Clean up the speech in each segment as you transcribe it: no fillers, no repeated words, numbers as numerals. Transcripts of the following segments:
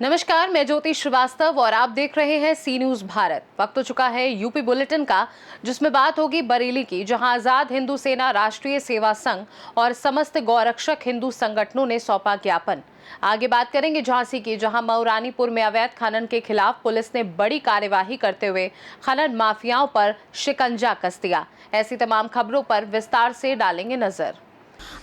नमस्कार, मैं ज्योति श्रीवास्तव और आप देख रहे हैं सी न्यूज भारत। वक्त हो चुका है यूपी बुलेटिन का, जिसमें बात होगी बरेली की, जहां आजाद हिंदू सेना, राष्ट्रीय सेवा संघ और समस्त गौरक्षक हिंदू संगठनों ने सौंपा ज्ञापन। आगे बात करेंगे झांसी की, जहां मऊरानीपुर में अवैध खनन के खिलाफ पुलिस ने बड़ी कार्यवाही करते हुए खनन माफियाओं पर शिकंजा कस दिया। ऐसी तमाम खबरों पर विस्तार से डालेंगे नजर।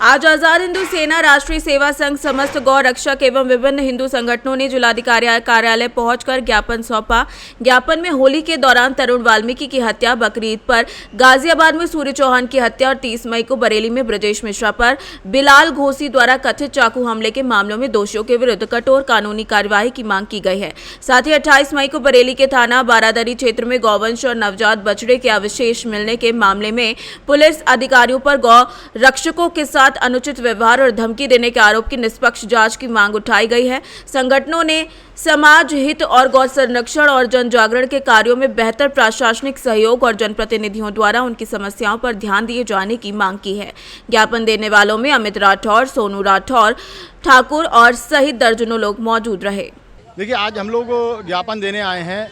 आज आजाद हिंदू सेना, राष्ट्रीय सेवा संघ, समस्त गौ रक्षक एवं विभिन्न हिंदू संगठनों ने जिलाधिकारी कार्यालय पहुंचकर ज्ञापन सौंपा। ज्ञापन में होली के दौरान तरुण वाल्मीकि की हत्या, बकरीद पर गाजियाबाद में सूर्य चौहान की हत्या और 30 मई को बरेली में ब्रजेश मिश्रा पर बिलाल घोसी द्वारा कथित चाकू हमले के मामलों में दोषियों के विरुद्ध कठोर कानूनी कार्यवाही की मांग की गई है। साथ ही 28 मई को बरेली के थाना बारादरी क्षेत्र में गौवंश और नवजात बछड़े के अवशेष मिलने के मामले में पुलिस अधिकारियों पर गौ रक्षकों के साथ अनुचित व्यवहार और धमकी देने के आरोप की निष्पक्ष जांच की मांग उठाई गई है। संगठनों ने समाज हित और गौ संरक्षण और जन जागरण के कार्यों में बेहतर प्रशासनिक सहयोग और जनप्रतिनिधियों द्वारा उनकी समस्याओं पर ध्यान दिए जाने की मांग की है। ज्ञापन देने वालों में अमित राठौर, सोनू राठौर ठाकुर और सहित दर्जनों लोग मौजूद रहे। देखिए, आज हम लोग ज्ञापन देने आए हैं।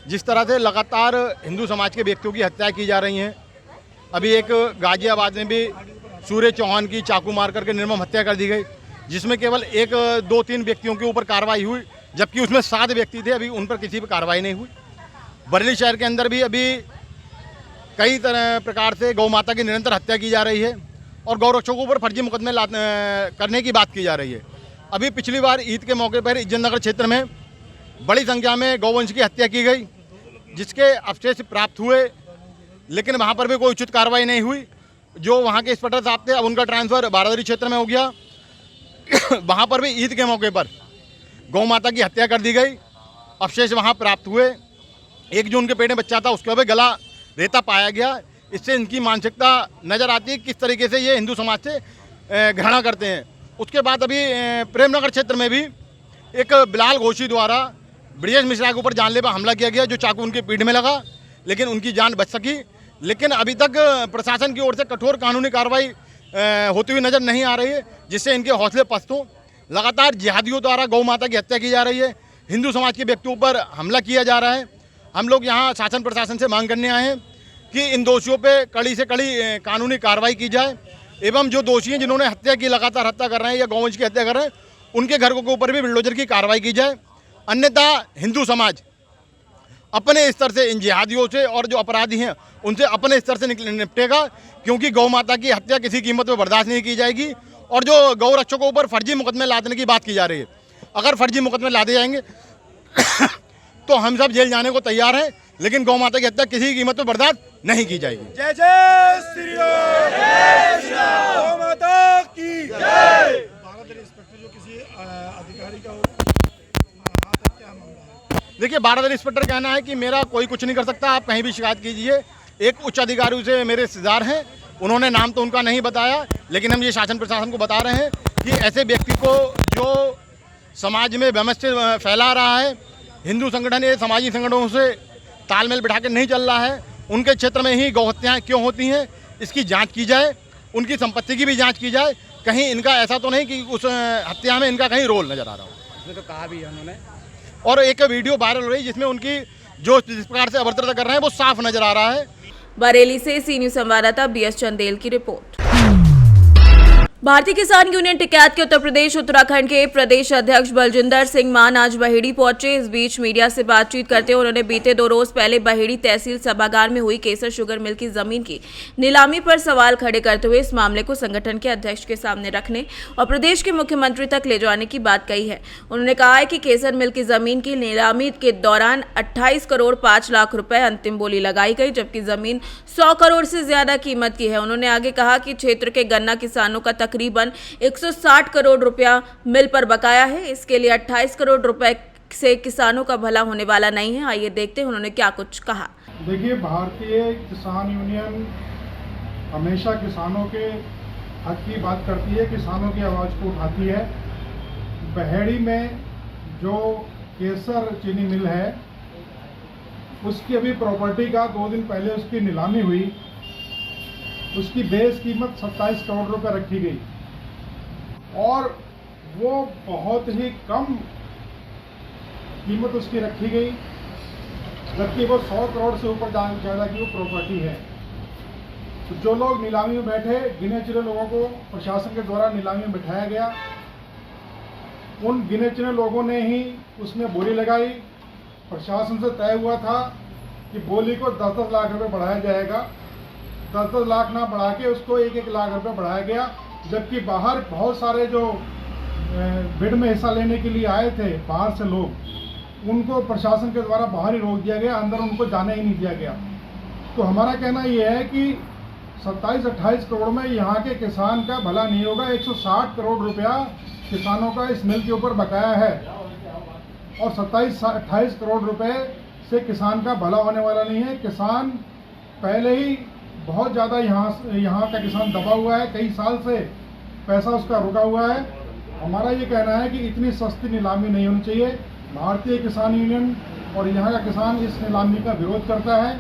जिस तरह से लगातार हिंदू समाज के व्यक्तियों की हत्या की जा रही है, अभी एक गाजियाबाद में भी सूर्य चौहान की चाकू मार करके निर्मम हत्या कर दी गई, जिसमें केवल 1, 2, 3 व्यक्तियों के ऊपर कार्रवाई हुई, जबकि उसमें 7 व्यक्ति थे। अभी उन पर किसी पर कार्रवाई नहीं हुई। बरेली शहर के अंदर भी अभी कई तरह प्रकार से गौ माता की निरंतर हत्या की जा रही है और गौरक्षकों पर फर्जी मुकदमे करने की बात की जा रही है। अभी पिछली बार ईद के मौके पर इज्जतनगर क्षेत्र में बड़ी संख्या में गौवंश की हत्या की गई, जिसके अवशेष प्राप्त हुए, लेकिन वहाँ पर भी कोई उचित कार्रवाई नहीं हुई। जो वहाँ के इंस्पेक्टर साहब थे, अब उनका ट्रांसफ़र बारादरी क्षेत्र में हो गया। वहाँ पर भी ईद के मौके पर गौ माता की हत्या कर दी गई, अवशेष वहाँ प्राप्त हुए। एक जो उनके पेट में बच्चा था, उसके भी गला रेता पाया गया। इससे इनकी मानसिकता नज़र आती है किस तरीके से ये हिंदू समाज से घृणा करते हैं। उसके बाद अभी प्रेमनगर क्षेत्र में भी एक बिलाल घोसी द्वारा ब्रजेश मिश्रा के ऊपर जानलेवा हमला किया गया, जो चाकू उनकी पीठ में लगा, लेकिन उनकी जान बच सकी। लेकिन अभी तक प्रशासन की ओर से कठोर कानूनी कार्रवाई होती हुई नज़र नहीं आ रही है, जिससे इनके हौसले पस्त हों। लगातार जिहादियों द्वारा गौ माता की हत्या की जा रही है, हिंदू समाज के व्यक्तियों पर हमला किया जा रहा है। हम लोग यहाँ शासन प्रशासन से मांग करने आए हैं कि इन दोषियों पे कड़ी से कड़ी कानूनी कार्रवाई की जाए, एवं जो दोषी हैं जिन्होंने हत्या की, लगातार हत्या कर रहे हैं या गौवंश की हत्या कर रहे हैं, उनके घरों के ऊपर भी बुलडोजर की कार्रवाई की जाए। अन्यथा हिंदू समाज अपने स्तर से इन जिहादियों से और जो अपराधी हैं उनसे अपने स्तर से निपटेगा, क्योंकि गौ माता की हत्या किसी कीमत पर बर्दाश्त नहीं की जाएगी। और जो गौ रक्षकों पर फर्जी मुकदमे लादने की बात की जा रही है, अगर फर्जी मुकदमे लादे जाएंगे तो हम सब जेल जाने को तैयार हैं, लेकिन गौ माता की हत्या किसी कीमत पर बर्दाश्त नहीं की जाएगी। जय जय श्री राम, जय श्री राम, गौ माता की जय। बारादरी इंस्पेक्टर जो किसी अधिकारी का देखिए, बारादरी इंस्पेक्टर कहना है कि मेरा कोई कुछ नहीं कर सकता, आप कहीं भी शिकायत कीजिए। एक उच्च अधिकारी से मेरे रिश्तेदार हैं, उन्होंने नाम तो उनका नहीं बताया, लेकिन हम ये शासन प्रशासन को बता रहे हैं कि ऐसे व्यक्ति को जो समाज में वैमनस्य फैला रहा है, हिंदू संगठन ये समाजी संगठनों से तालमेल बिठा के नहीं चल रहा है, उनके क्षेत्र में ही गौ हत्याएँ क्यों होती हैं, इसकी जाँच की जाए, उनकी संपत्ति की भी जाँच की जाए। कहीं इनका ऐसा तो नहीं कि उस हत्या में इनका कहीं रोल नज़र आ रहा हो। इसमें तो कहा भी है उन्होंने। और एक वीडियो वायरल हो रही है जिसमें उनकी जो जिस प्रकार से अभद्रता कर रहे हैं वो साफ नजर आ रहा है। बरेली से सी न्यूज संवाददाता BS चंदेल की रिपोर्ट। भारतीय किसान यूनियन टिकैत के उत्तर प्रदेश उत्तराखंड के प्रदेश अध्यक्ष बलजिंदर सिंह मान आज बहेड़ी पहुंचे। इस बीच मीडिया से बातचीत करते हुए उन्होंने बीते 2 रोज पहले बहेड़ी तहसील सभागार में हुई केसर शुगर मिल की जमीन की नीलामी पर सवाल खड़े करते हुए इस मामले को संगठन के अध्यक्ष के सामने रखने और प्रदेश के मुख्यमंत्री तक ले जाने की बात कही है। उन्होंने कहा है कि केसर मिल की जमीन की नीलामी के दौरान 28 करोड़ 5 लाख रुपए अंतिम बोली लगाई गई, जबकि जमीन 100 करोड़ से ज्यादा कीमत की है। उन्होंने आगे कहा कि क्षेत्र के गन्ना किसानों का तकरीबन 160 करोड़ रुपया मिल पर बकाया है। इसके लिए 28 करोड़ रुपए से किसानों का भला होने वाला नहीं है। आइए देखते हैं उन्होंने क्या कुछ कहा। देखिए, भारतीय किसान यूनियन हमेशा किसानों के हक की बात करती है, किसानों की आवाज़ को उठाती है। बहेड़ी में जो केसर चीनी मिल है उसकी अभी प्रॉपर्टी का 2 दिन पहले उसकी नीलामी हुई उसकी बेस कीमत 27 करोड़ रुपए रखी गई और वो बहुत ही कम कीमत उसकी रखी गई, जबकि वो 100 करोड़ से ऊपर ज़्यादा की वो प्रॉपर्टी है। तो जो लोग नीलामी में बैठे, गिने चुने लोगों को प्रशासन के द्वारा नीलामी में बिठाया गया, उन गिने चुने लोगों ने ही उसमें बोली लगाई। प्रशासन से तय हुआ था कि बोली को 10-10 लाख रुपए बढ़ाया जाएगा, 10-10 लाख ना बढ़ा के उसको 1-1 लाख रुपए बढ़ाया गया, जबकि बाहर बहुत सारे जो बिड में हिस्सा लेने के लिए आए थे बाहर से लोग, उनको प्रशासन के द्वारा बाहर ही रोक दिया गया, अंदर उनको जाने ही नहीं दिया गया। तो हमारा कहना ये है कि 27-28 करोड़ में यहाँ के किसान का भला नहीं होगा। 160 करोड़ रुपया किसानों का इस मिल के ऊपर बकाया है और 27-28 करोड़ रुपए से किसान का भला होने वाला नहीं है। किसान पहले ही बहुत ज़्यादा यहाँ का किसान दबा हुआ है, कई साल से पैसा उसका रुका हुआ है। हमारा ये कहना है कि इतनी सस्ती नीलामी नहीं होनी चाहिए। भारतीय किसान यूनियन और यहाँ का किसान इस नीलामी का विरोध करता है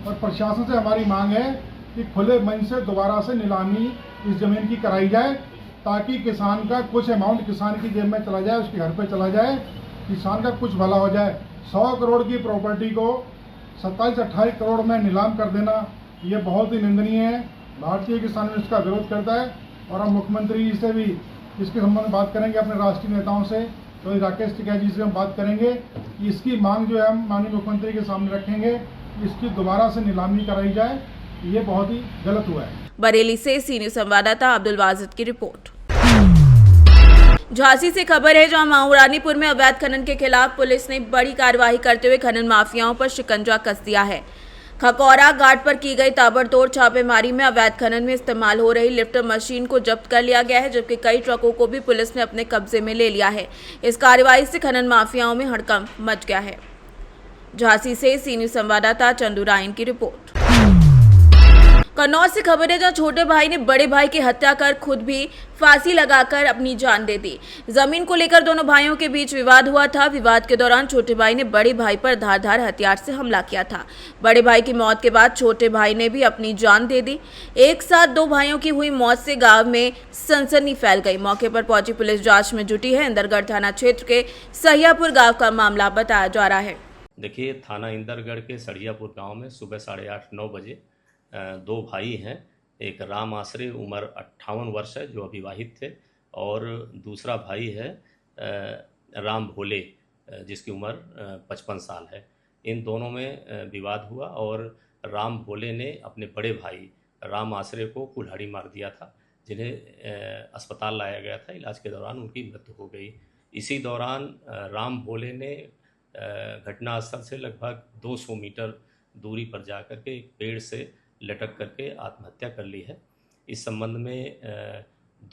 और प्रशासन से हमारी मांग है कि खुले मन से दोबारा से नीलामी इस ज़मीन की कराई जाए, ताकि किसान का कुछ अमाउंट किसान की जेब में चला जाए, उसके घर पे चला जाए, किसान का कुछ भला हो जाए। 100 करोड़ की प्रॉपर्टी को 27-28 करोड़ में नीलाम कर देना ये बहुत ही निंदनीय है। भारतीय किसान यूनियन इसका विरोध करता है और हम मुख्यमंत्री जी से भी इसके संबंध में बात करेंगे, अपने राष्ट्रीय नेताओं से, तो राकेश टिकैत जी से हम बात करेंगे कि इसकी मांग जो है हम माननीय मुख्यमंत्री के सामने रखेंगे, इसकी दोबारा से नीलामी कराई जाए। ये बहुत ही गलत हुआ है। बरेली से सी न्यूज़ संवाददाता अब्दुल वाजिद की रिपोर्ट। झांसी से खबर है, जहां महारानीपुर में अवैध खनन के खिलाफ पुलिस ने बड़ी कार्रवाई करते हुए खनन माफियाओं पर शिकंजा कस दिया है। खकौरा घाट पर की गई ताबड़तोड़ छापेमारी में अवैध खनन में इस्तेमाल हो रही लिफ्टर मशीन को जब्त कर लिया गया है, जबकि कई ट्रकों को भी पुलिस ने अपने कब्जे में ले लिया है। इस कार्रवाई से खनन माफियाओं में हड़कंप मच गया है। झांसी से सी न्यूज़ संवाददाता चंदू रायन की रिपोर्ट। कन्नौज से खबर है, जहां छोटे भाई ने बड़े भाई की हत्या कर खुद भी फांसी लगाकर अपनी जान दे दी। जमीन को लेकर दोनों भाइयों के बीच विवाद हुआ था। विवाद के दौरान छोटे भाई ने बड़े भाई पर धारदार हथियार से हमला किया था। बड़े भाई की मौत के बाद छोटे भाई ने भी अपनी जान दे दी। एक साथ दो भाइयों की हुई मौत से गांव में सनसनी फैल गई। मौके पर पहुंची पुलिस जांच में जुटी है। इंदरगढ़ थाना क्षेत्र के सहियापुर गाँव का मामला बताया जा रहा है। देखिए, थाना इंदरगढ़ के सड़ियापुर गाँव में सुबह 8:30-9 बजे दो भाई हैं। एक राम आश्रय उम्र 58 वर्ष है जो अविवाहित थे, और दूसरा भाई है राम भोले जिसकी उम्र 55 साल है। इन दोनों में विवाद हुआ और राम भोले ने अपने बड़े भाई राम आश्रय को कुल्हाड़ी मार दिया था, जिन्हें अस्पताल लाया गया था। इलाज के दौरान उनकी मृत्यु हो गई। इसी दौरान राम भोले ने घटनास्थल से लगभग 200 मीटर दूरी पर जाकर के एक पेड़ से लटक करके आत्महत्या कर ली है। इस संबंध में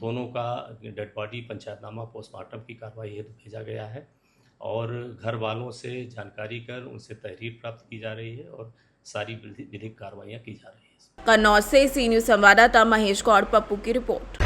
दोनों का डेड बॉडी पंचायतनामा पोस्टमार्टम की कार्रवाई हेतु भेजा गया है और घर वालों से जानकारी कर उनसे तहरीर प्राप्त की जा रही है और सारी विधिक कार्रवाइयाँ की जा रही है। कन्नौज से सी न्यूज़ संवाददाता महेश गौड़ पप्पू की रिपोर्ट।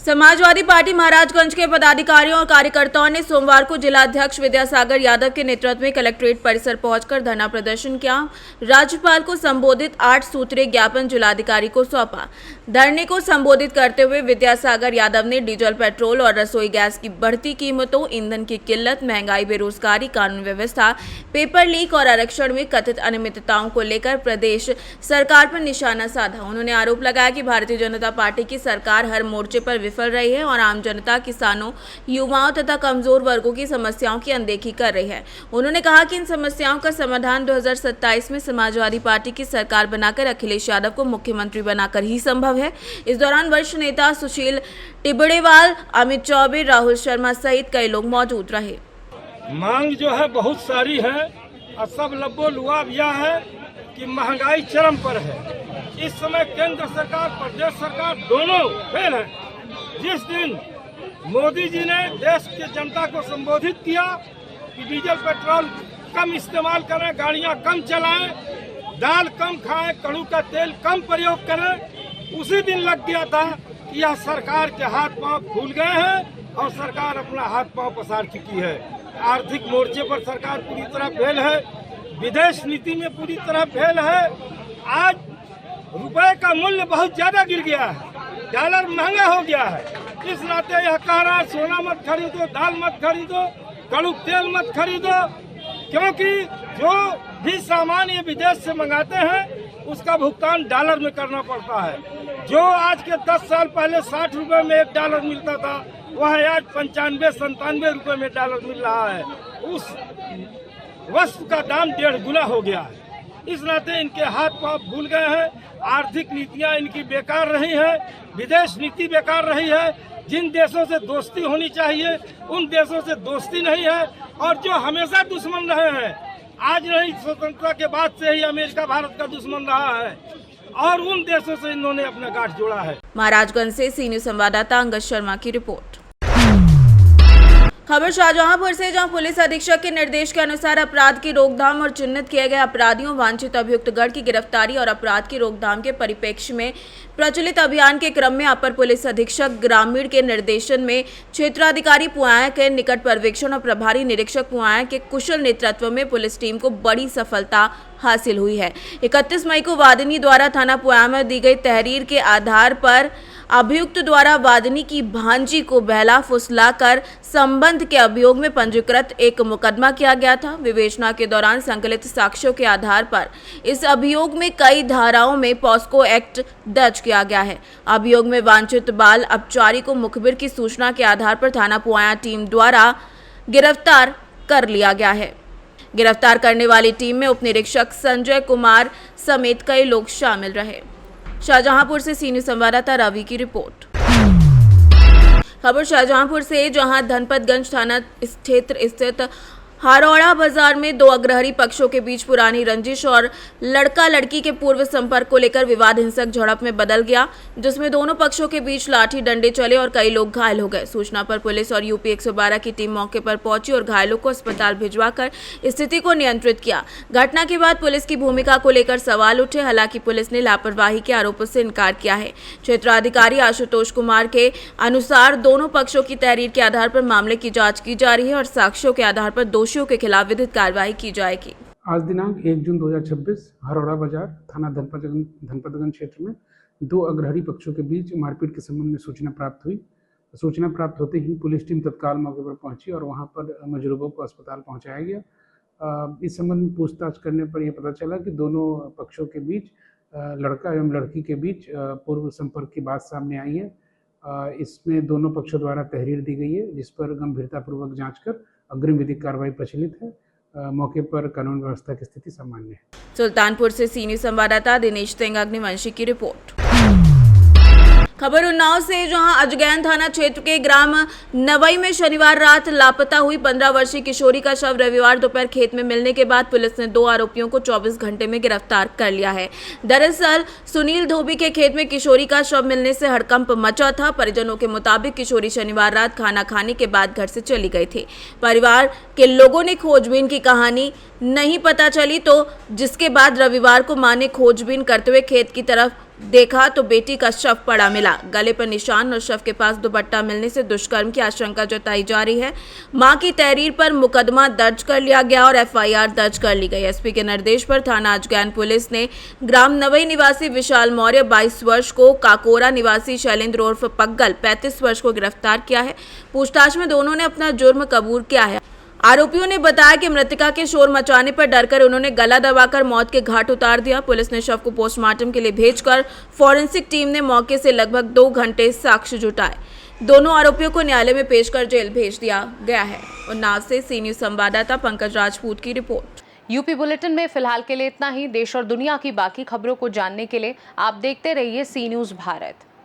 समाजवादी पार्टी महाराजगंज के पदाधिकारियों और कार्यकर्ताओं ने सोमवार को जिलाध्यक्ष विद्यासागर यादव के नेतृत्व में कलेक्ट्रेट परिसर पहुंचकर धरना प्रदर्शन किया। राज्यपाल को संबोधित 8 सूत्रीय ज्ञापन जिलाधिकारी को सौंपा। धरने को संबोधित करते हुए विद्यासागर यादव ने डीजल, पेट्रोल और रसोई गैस की बढ़ती कीमतों, ईंधन की किल्लत, महंगाई, बेरोजगारी, कानून व्यवस्था, पेपर लीक और आरक्षण में कथित अनियमितताओं को लेकर प्रदेश सरकार पर निशाना साधा। उन्होंने आरोप लगाया कि भारतीय जनता पार्टी की सरकार हर मोर्चे पर विफल रही है और आम जनता, किसानों, युवाओं तथा कमजोर वर्गों की समस्याओं की अनदेखी कर रही है। उन्होंने कहा कि इन समस्याओं का समाधान 2027 में समाजवादी पार्टी की सरकार बनाकर अखिलेश यादव को मुख्यमंत्री बनाकर ही संभव है। इस दौरान वरिष्ठ नेता सुशील टिबड़ेवाल, अमित चौबे, राहुल शर्मा सहित कई लोग मौजूद रहे। मांग जो है बहुत सारी है और सब लब्बो लुआब यह है कि महंगाई चरम पर है। इस समय केंद्र सरकार, प्रदेश सरकार दोनों फेल है। जिस दिन मोदी जी ने देश की जनता को संबोधित किया कि डीजल पेट्रोल कम इस्तेमाल करें, गाड़ियां कम चलाएं, दाल कम खाएं, कड़ू का तेल कम प्रयोग करें, उसी दिन लग गया था कि यह सरकार के हाथ पांव फूल गए हैं और सरकार अपना हाथ पांव पसार चुकी है। आर्थिक मोर्चे पर सरकार पूरी तरह फेल है, विदेश नीति में पूरी तरह फेल है। आज रुपए का मूल्य बहुत ज्यादा गिर गया है, डॉलर महंगा हो गया है। इस नाते यह कह रहा है सोना मत खरीदो, दाल मत खरीदो, कड़ू तेल मत खरीदो, क्योंकि जो भी सामान ये विदेश से मंगाते हैं उसका भुगतान डॉलर में करना पड़ता है। जो आज के 10 साल पहले 60 रुपए में $1 मिलता था, वह आज 95-97 रुपए में डॉलर मिल रहा है। उस वस्तु का दाम 1.5 गुना हो गया है। इस नाते इनके हाथ पांव भूल गए हैं, आर्थिक नीतियां इनकी बेकार रही है, विदेश नीति बेकार रही है। जिन देशों से दोस्ती होनी चाहिए उन देशों से दोस्ती नहीं है, और जो हमेशा दुश्मन रहे हैं, आज नहीं स्वतंत्रता के बाद से ही अमेरिका भारत का दुश्मन रहा है, और उन देशों से इन्होंने अपना गांठ जोड़ा है। महाराजगंज से सी न्यूज संवाददाता अंगद शर्मा की रिपोर्ट। खबर शाहजहांपुर से, जहां पुलिस अधीक्षक के निर्देश के अनुसार अपराध की रोकथाम और चिन्हित किए गए अपराधियों वांछित अभियुक्तगण की गिरफ्तारी और अपराध की रोकथाम के परिप्रेक्ष्य में प्रचलित अभियान के क्रम में अपर पुलिस अधीक्षक ग्रामीण के निर्देशन में क्षेत्राधिकारी पुआया के निकट पर्यवेक्षण और प्रभारी निरीक्षक पुआया के कुशल नेतृत्व में पुलिस टीम को बड़ी सफलता हासिल हुई है। 31 मई को वादिनी द्वारा थाना पुआया में दी गई तहरीर के आधार पर अभियुक्त द्वारा वादिनी की भांजी को बहला फुसलाकर संबंध के अभियोग में पंजीकृत एक मुकदमा किया गया था। विवेचना के दौरान संकलित साक्ष्यों के आधार पर इस अभियोग में कई धाराओं में पॉस्को एक्ट दर्ज किया गया है। अभियोग में वांछित बाल अपचारी को मुखबिर की सूचना के आधार पर थाना पुआया टीम द्वारा गिरफ्तार कर लिया गया है। गिरफ्तार करने वाली टीम में उप निरीक्षक संजय कुमार समेत कई लोग शामिल रहे। शाहजहांपुर से सी न्यूज संवाददाता रवि की रिपोर्ट। खबर शाहजहांपुर से, जहां धनपतगंज थाना क्षेत्र स्थित हारौड़ा बाजार में 2 अग्रहरी पक्षों के बीच पुरानी रंजिश और लड़का लड़की के पूर्व संपर्क को लेकर विवाद हिंसक झड़प में बदल गया, जिसमें दोनों पक्षों के बीच लाठी डंडे चले और कई लोग घायल हो गए। सूचना पर पुलिस और यूपी 112 की टीम मौके पर पहुंची और घायलों को अस्पताल भिजवाकर स्थिति को नियंत्रित किया। घटना के बाद पुलिस की भूमिका को लेकर सवाल उठे, हालांकि पुलिस ने लापरवाही के आरोपों से इनकार किया है। क्षेत्राधिकारी आशुतोष कुमार के अनुसार दोनों पक्षों की तहरीर के आधार पर मामले की जाँच की जा रही है और साक्ष्यों के आधार पर दोषियों के खिलाफ विधिक कार्रवाई की जाएगी। आज दिनांक 1 जून 2026 हरौड़ा बाजार थाना धनपतगंज क्षेत्र में 2 अग्रहरी पक्षों के बीच मारपीट के संबंध में सूचना प्राप्त हुई। सूचना प्राप्त होते ही पुलिस टीम तत्काल मौके पर पहुंची और वहां पर मजरूबों को अस्पताल पहुंचाया गया। इस संबंध में पूछताछ करने पर यह पता चला कि दोनों पक्षों के बीच लड़का एवं लड़की के बीच पूर्व संपर्क की बात सामने आई है। इसमें दोनों पक्षों द्वारा तहरीर दी गई है, जिस पर गंभीरतापूर्वक जांच कर अग्रिम विधिक कार्रवाई प्रचलित है। मौके पर कानून व्यवस्था की स्थिति सामान्य है। सुल्तानपुर से सी न्यूज संवाददाता दिनेश सिंह अग्निवंशी की रिपोर्ट। खबर उन्नाव से, जहां अजगैन थाना क्षेत्र के ग्राम नवई में शनिवार रात लापता हुई 15 वर्षीय किशोरी का शव रविवार दोपहर खेत में मिलने के बाद पुलिस ने 2 आरोपियों को 24 घंटे में गिरफ्तार कर लिया है। दरअसल सुनील धोबी के खेत में किशोरी का शव मिलने से हड़कंप मचा था। परिजनों के मुताबिक किशोरी शनिवार रात खाना खाने के बाद घर से चली गई थी। परिवार के लोगों ने खोजबीन की कहानी नहीं पता चली, तो जिसके बाद रविवार को मां ने खोजबीन करते हुए खेत की तरफ देखा तो बेटी का शव पड़ा मिला। गले पर निशान और शव के पास दुपट्टा मिलने से दुष्कर्म की आशंका जताई जा रही है। मां की तहरीर पर मुकदमा दर्ज कर लिया गया और एफआईआर दर्ज कर ली गई। एसपी के निर्देश पर थाना अजगैन पुलिस ने ग्राम नवई निवासी विशाल मौर्य 22 वर्ष को, काकोरा निवासी शैलेंद्र उर्फ पग्गल 35 वर्ष को गिरफ्तार किया है। पूछताछ में दोनों ने अपना जुर्म कबूल किया है। आरोपियों ने बताया कि मृतका के शोर मचाने पर डरकर उन्होंने गला दबाकर मौत के घाट उतार दिया। पुलिस ने शव को पोस्टमार्टम के लिए भेजकर फॉरेंसिक टीम ने मौके से लगभग 2 घंटे साक्ष्य जुटाए। दोनों आरोपियों को न्यायालय में पेश कर जेल भेज दिया गया है। उन्नाव से सी न्यूज संवाददाता पंकज राजपूत की रिपोर्ट। यूपी बुलेटिन में फिलहाल के लिए इतना ही। देश और दुनिया की बाकी खबरों को जानने के लिए आप देखते रहिए सी न्यूज भारत।